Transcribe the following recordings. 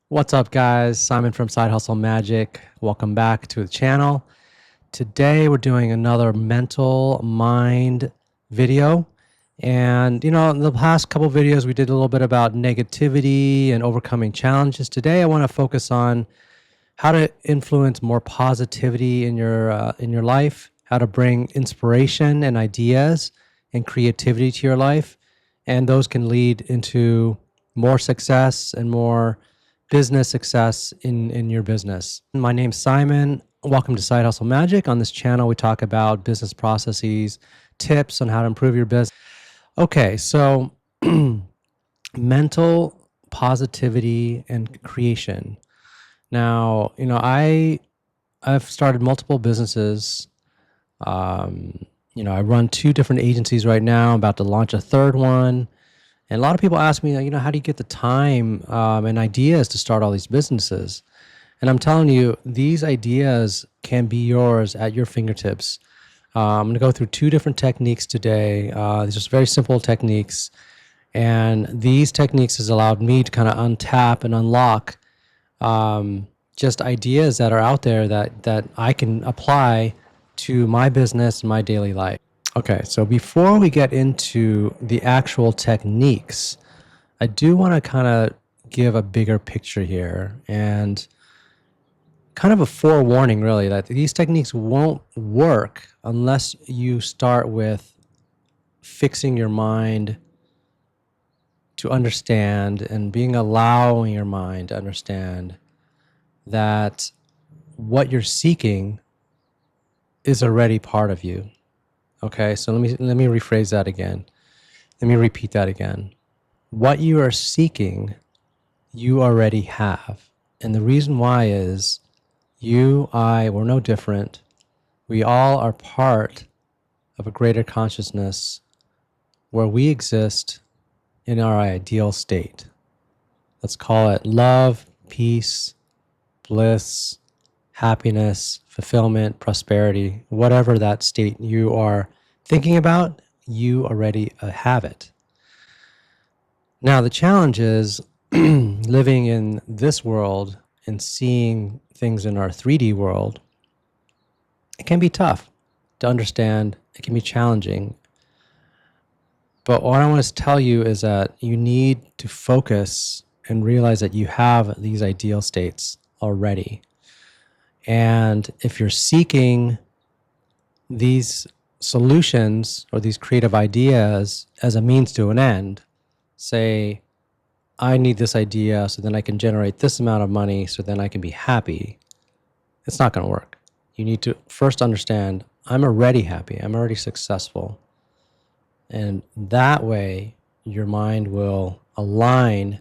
What's up, guys? Simon from Side Hustle Magic. Welcome back to the channel. Today, we're doing another mental mind video. And, in the past couple videos, we did a little bit about negativity and overcoming challenges. Today, I want to focus on how to influence more positivity in your life, how to bring inspiration and ideas and creativity to your life. And those can lead into more success and more business success in your business. My name's Simon. Welcome to Side Hustle Magic. On this channel, we talk about business processes, tips on how to improve your business. Okay, so mental positivity and creation. Now, I've started multiple businesses. I run two different agencies right now. I'm about to launch a third one. And a lot of people ask me, how do you get the time and ideas to start all these businesses? And I'm telling you, these ideas can be yours at your fingertips. I'm going to go through two different techniques today. These are very simple techniques. And these techniques has allowed me to kind of untap and unlock just ideas that are out there that I can apply to my business and my daily life. Okay, so before we get into the actual techniques, I do want to kind of give a bigger picture here and kind of a forewarning, really, that these techniques won't work unless you start with fixing your mind to understand and allowing your mind to understand that what you're seeking is already part of you. Okay, so let me rephrase that again. Let me repeat that again. What you are seeking, you already have. And the reason why is we're no different. We all are part of a greater consciousness where we exist in our ideal state. Let's call it love, peace, bliss, happiness, fulfillment, prosperity, whatever that state you are thinking about, you already have it. Now, the challenge is living in this world and seeing things in our 3D world. It can be tough to understand. It can be challenging. But what I want to tell you is that you need to focus and realize that you have these ideal states already. And if you're seeking these solutions or these creative ideas as a means to an end, say, I need this idea so then I can generate this amount of money so then I can be happy, it's not going to work. You need to first understand, I'm already happy, I'm already successful. And that way, your mind will align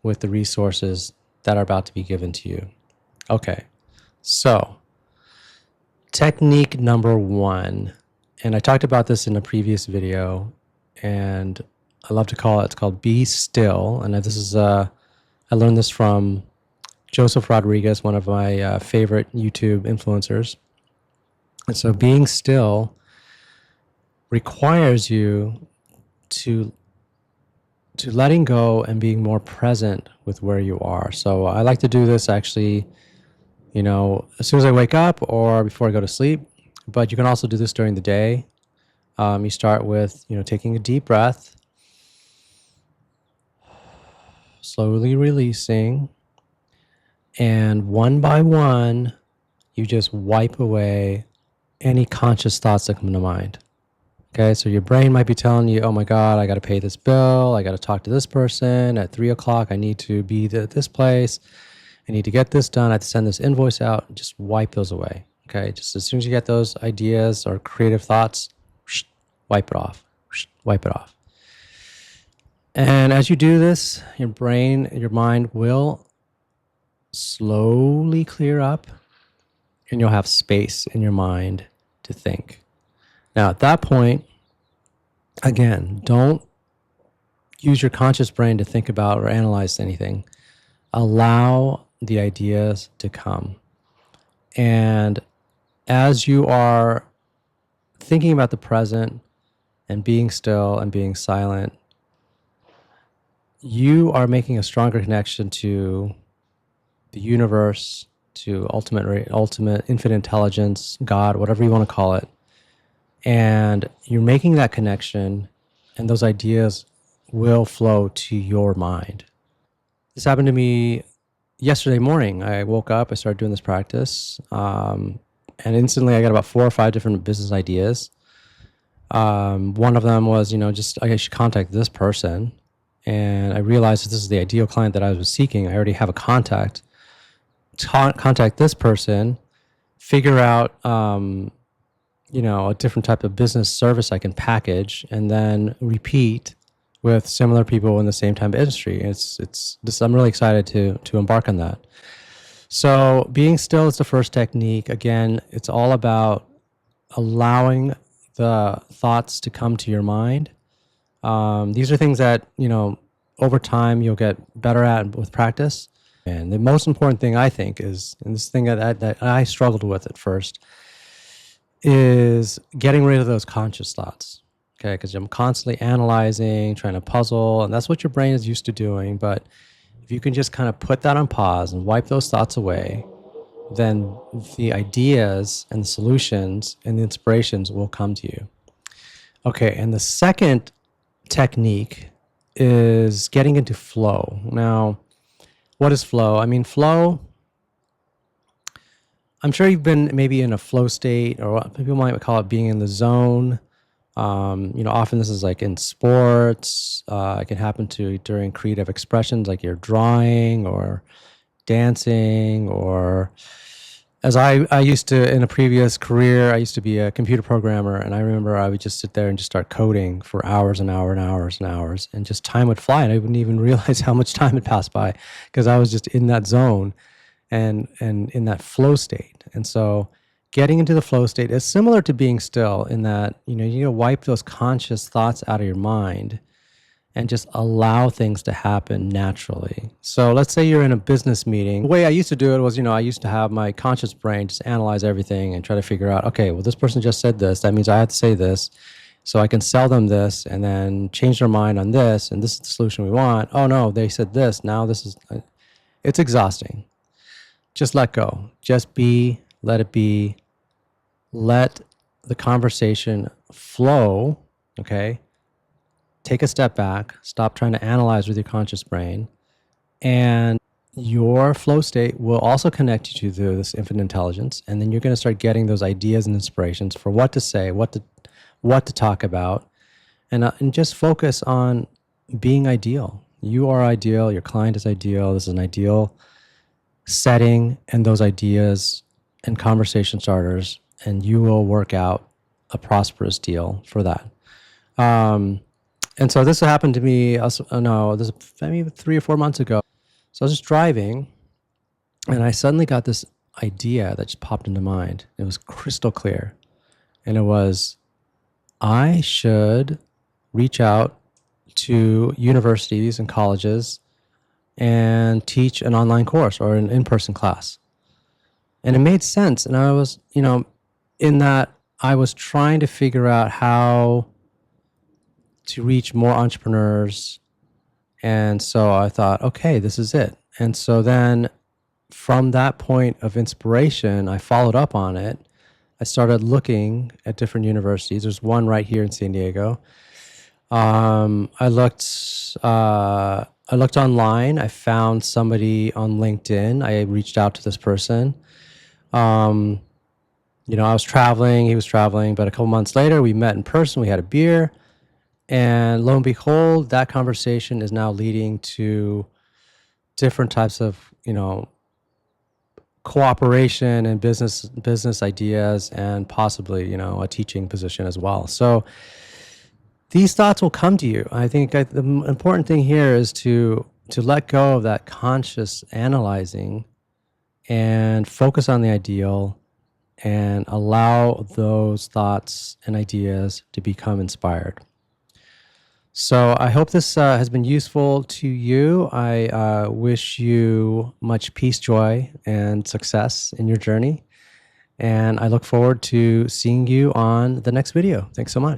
with the resources that are about to be given to you. Okay. So, technique number one, and I talked about this in a previous video, and I love to call it, it's called Be Still. And this is, I learned this from Joseph Rodriguez, one of my favorite YouTube influencers. And so being still requires you to letting go and being more present with where you are. So I like to do this actually as soon as I wake up or before I go to sleep, but you can also do this during the day. You start with, taking a deep breath, slowly releasing, and one by one, you just wipe away any conscious thoughts that come to mind. Okay, so your brain might be telling you, oh my God, I got to pay this bill. I got to talk to this person at 3 o'clock. I need to be at this place. I need to get this done. I have to send this invoice out. Just wipe those away. Okay. Just as soon as you get those ideas or creative thoughts, wipe it off. Wipe it off. And as you do this, your mind will slowly clear up and you'll have space in your mind to think. Now, at that point, again, don't use your conscious brain to think about or analyze anything. Allow the ideas to come. And as you are thinking about the present and being still and being silent, you are making a stronger connection to the universe, to ultimate infinite intelligence, God, whatever you want to call it. And you're making that connection, and those ideas will flow to your mind. This happened to me yesterday morning. I woke up, I started doing this practice, and instantly I got about 4 or 5 different business ideas. One of them was, just I should contact this person. And I realized that this is the ideal client that I was seeking. I already have a contact. Contact this person, figure out, a different type of business service I can package, and then repeat with similar people in the same type of industry. I'm really excited to embark on that. So being still is the first technique. Again, it's all about allowing the thoughts to come to your mind. These are things that, over time you'll get better at with practice. And the most important thing, I think, is, and this thing that I struggled with at first, is getting rid of those conscious thoughts. Okay, because I'm constantly analyzing, trying to puzzle, and that's what your brain is used to doing. But if you can just kind of put that on pause and wipe those thoughts away, then the ideas and the solutions and the inspirations will come to you. Okay, and the second technique is getting into flow. Now, what is flow? I mean, flow, I'm sure you've been maybe in a flow state, or what people might call it being in the zone. Often this is like in sports. It can happen during creative expressions, like you're drawing or dancing, or as I used to, in a previous career, I used to be a computer programmer, and I remember I would just sit there and just start coding for hours and hours and hours and hours, and just time would fly, and I wouldn't even realize how much time had passed by because I was just in that zone and in that flow state. And so getting into the flow state is similar to being still, in that, you wipe those conscious thoughts out of your mind and just allow things to happen naturally. So let's say you're in a business meeting. The way I used to do it was, I used to have my conscious brain just analyze everything and try to figure out, okay, well, this person just said this. That means I have to say this. So I can sell them this and then change their mind on this. And this is the solution we want. Oh, no, they said this. Now this is, it's exhausting. Just let go. Just be, let it be. Let the conversation flow, okay? Take a step back, stop trying to analyze with your conscious brain, and your flow state will also connect you to this infinite intelligence, and then you're going to start getting those ideas and inspirations for what to say, what to talk about, and just focus on being ideal. You are ideal, your client is ideal, this is an ideal setting, and those ideas and conversation starters, and you will work out a prosperous deal for that. And so this happened to me, this was maybe 3 or 4 months ago. So I was just driving, and I suddenly got this idea that just popped into mind. It was crystal clear. And it was, I should reach out to universities and colleges and teach an online course or an in-person class. And it made sense. And I was, in that I was trying to figure out how to reach more entrepreneurs. And so I thought, okay, this is it. And so then from that point of inspiration, I followed up on it. I started looking at different universities. There's one right here in San Diego. I looked online. I found somebody on LinkedIn. I reached out to this person. I was traveling, he was traveling, but a couple months later we met in person, we had a beer, and lo and behold, that conversation is now leading to different types of, cooperation and business ideas, and possibly, a teaching position as well. So these thoughts will come to you. I think the important thing here is to let go of that conscious analyzing and focus on the ideal, and allow those thoughts and ideas to become inspired. So I hope this has been useful to you. I wish you much peace, joy, and success in your journey. And I look forward to seeing you on the next video. Thanks so much.